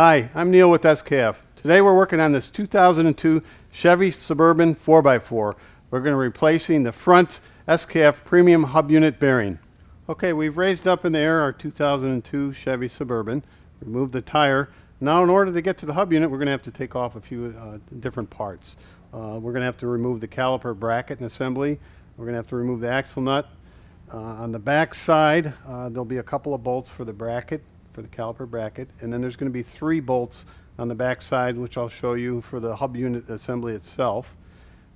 Hi, I'm Neil with SKF. Today we're working on this 2002 Chevy Suburban 4x4. We're going to be replacing the front SKF premium hub unit bearing. Okay, we've raised up in the air our 2002 Chevy Suburban, removed the tire. Now in order to get to the hub unit, we're going to have to take off a few different parts. We're going to have to remove the caliper bracket and assembly. We're going to have to remove the axle nut. On the back side, there'll be a couple of bolts for the bracket, for the caliper bracket, and then there's going to be 3 bolts on the back side, which I'll show you for the hub unit assembly itself.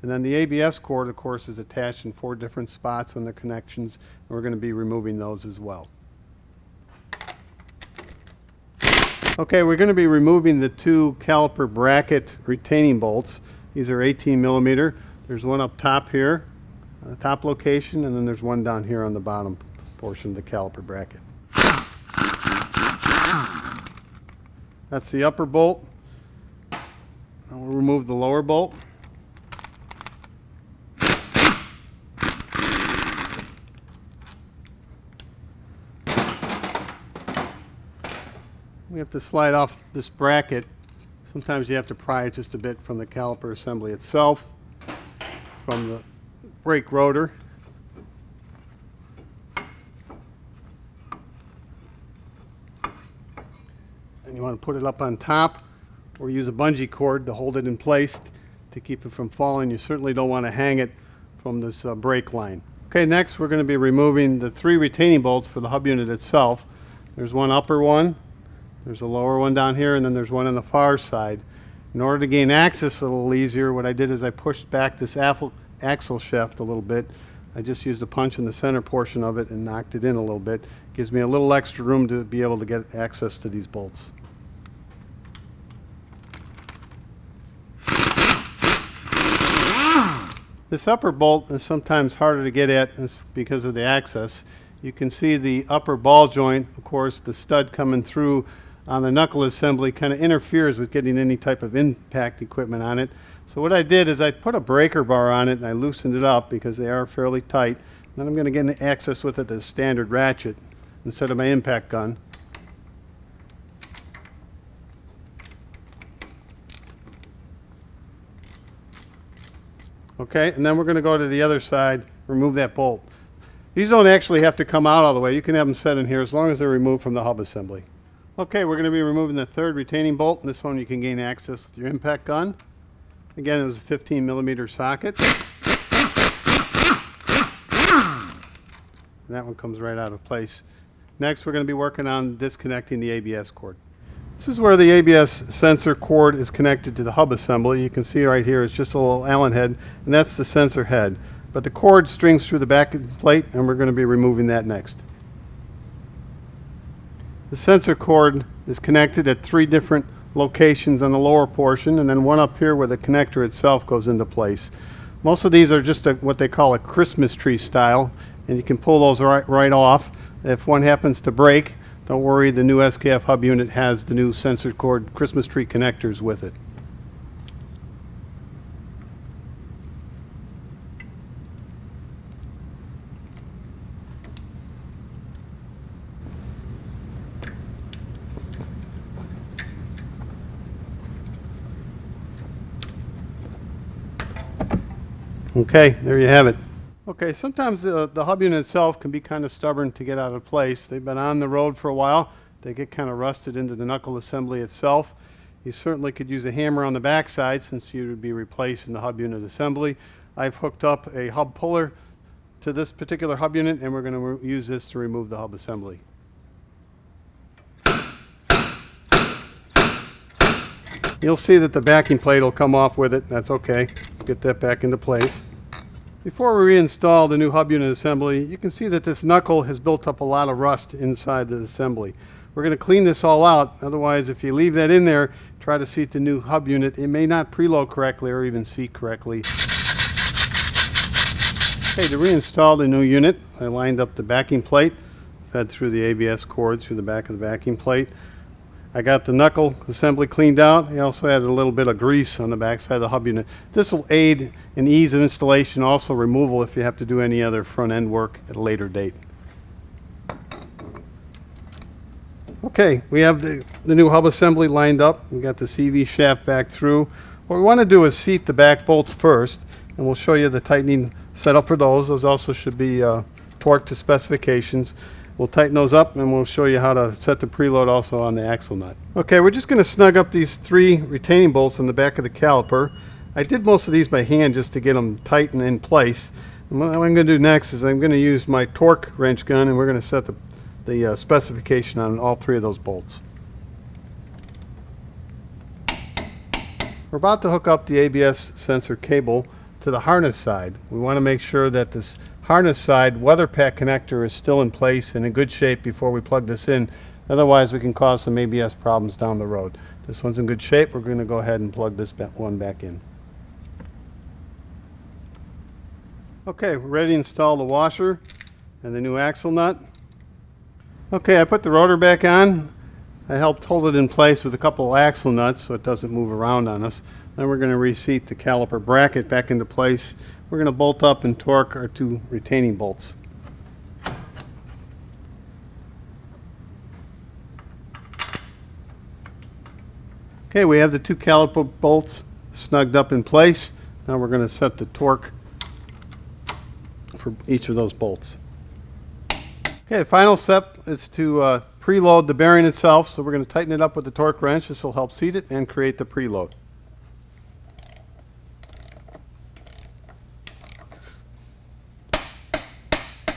And then the ABS cord, of course, is attached in 4 different spots on the connections, and we're going to be removing those as well. Okay, we're going to be removing the 2 caliper bracket retaining bolts. These are 18 millimeter. There's one up top here, the top location, and then there's one down here on the bottom portion of the caliper bracket. That's the upper bolt. Now we'll remove the lower bolt. We have to slide off this bracket. Sometimes you have to pry it just a bit from the caliper assembly itself, from the brake rotor. And you want to put it up on top or use a bungee cord to hold it in place to keep it from falling. You certainly don't want to hang it from this brake line. Okay, next we're going to be removing the 3 retaining bolts for the hub unit itself. There's one upper one, there's a lower one down here, and then there's one on the far side. In order to gain access a little easier, what I did is I pushed back this axle shaft a little bit. I just used a punch in the center portion of it and knocked it in a little bit. Gives me a little extra room to be able to get access to these bolts. This upper bolt is sometimes harder to get at because of the access. You can see the upper ball joint, of course, the stud coming through on the knuckle assembly kind of interferes with getting any type of impact equipment on it. So what I did is I put a breaker bar on it and I loosened it up because they are fairly tight. Then I'm going to get access with it as standard ratchet instead of my impact gun. Okay, and then we're going to go to the other side, remove that bolt. These don't actually have to come out all the way. You can have them set in here as long as they're removed from the hub assembly. Okay, we're going to be removing the 3rd retaining bolt. And this one you can gain access with your impact gun. Again, it was a 15 millimeter socket. And that one comes right out of place. Next, we're going to be working on disconnecting the ABS cord. This is where the ABS sensor cord is connected to the hub assembly. You can see right here it's just a little Allen head, and that's the sensor head. But the cord strings through the back plate, and we're going to be removing that next. The sensor cord is connected at 3 different locations on the lower portion, and then one up here where the connector itself goes into place. Most of these are just what they call a Christmas tree style, and you can pull those right off. If one happens to break, don't worry, the new SKF hub unit has the new sensor cord Christmas tree connectors with it. Okay, there you have it. Okay, sometimes the hub unit itself can be kind of stubborn to get out of place. They've been on the road for a while. They get kind of rusted into the knuckle assembly itself. You certainly could use a hammer on the back side since you would be replacing the hub unit assembly. I've hooked up a hub puller to this particular hub unit, and we're going to use this to remove the hub assembly. You'll see that the backing plate will come off with it. That's okay. Get that back into place. Before we reinstall the new hub unit assembly, you can see that this knuckle has built up a lot of rust inside the assembly. We're going to clean this all out. Otherwise, if you leave that in there, try to seat the new hub unit, it may not preload correctly or even seat correctly. Okay, to reinstall the new unit, I lined up the backing plate, fed through the ABS cord through the back of the backing plate. I got the knuckle assembly cleaned out. I also added a little bit of grease on the back side of the hub unit. This will aid in ease of installation, also removal if you have to do any other front end work at a later date. Okay, we have the new hub assembly lined up. We got the CV shaft back through. What we want to do is seat the back bolts first, and we'll show you the tightening setup for those. Those also should be torqued to specifications. We'll tighten those up, and we'll show you how to set the preload also on the axle nut. Okay, we're just going to snug up these 3 retaining bolts on the back of the caliper. I did most of these by hand just to get them tight and in place. And what I'm going to do next is I'm going to use my torque wrench gun, and we're going to set the specification on all 3 of those bolts. We're about to hook up the ABS sensor cable to the harness side. We want to make sure that this harness side weather pack connector is still in place and in good shape before we plug this in. Otherwise we can cause some ABS problems down the road. This one's in good shape. We're going to go ahead and plug this one back in. Okay, we're ready to install the washer and the new axle nut. Okay, I put the rotor back on. I helped hold it in place with a couple of axle nuts so it doesn't move around on us. Then we're going to reseat the caliper bracket back into place. We're going to bolt up and torque our 2 retaining bolts. Okay, we have the 2 caliper bolts snugged up in place. Now we're going to set the torque for each of those bolts. Okay, the final step is to preload the bearing itself, so we're going to tighten it up with the torque wrench. This will help seat it and create the preload.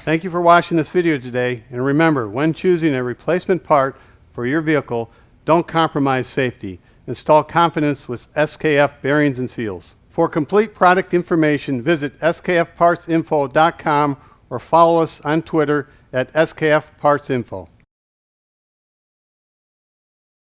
Thank you for watching this video today, and remember, when choosing a replacement part for your vehicle, don't compromise safety. Install confidence with SKF bearings and seals. For complete product information, visit skfpartsinfo.com or follow us on Twitter at skfpartsinfo.